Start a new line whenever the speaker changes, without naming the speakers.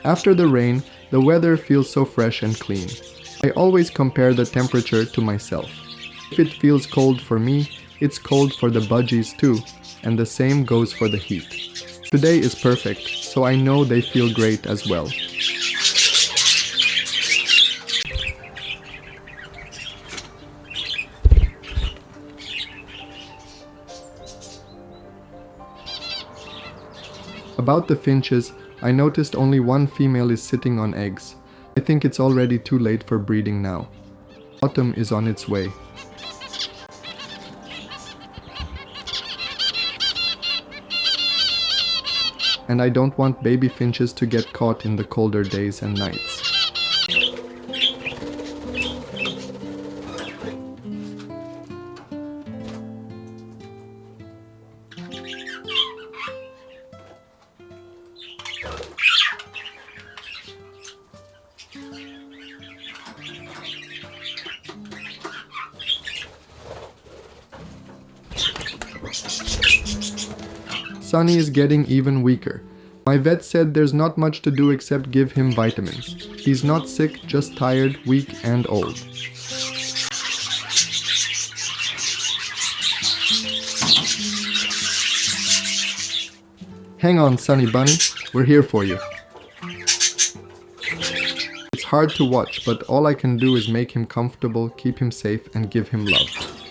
After the rain, the weather feels so fresh and clean. I always compare the temperature to myself. If it feels cold for me, it's cold for the budgies too, and the same goes for the heat. Today is perfect, so I know they feel great as well. About the finches, I noticed only one female is sitting on eggs. I think it's already too late for breeding now. Autumn is on its way. And I don't want baby finches to get caught in the colder days and nights. Sunny is getting even weaker. My vet said there's not much to do except give him vitamins. He's not sick, just tired, weak, and old. Hang on, Sunny Bunny. We're here for you. It's hard to watch, but all I can do is make him comfortable, keep him safe, and give him love.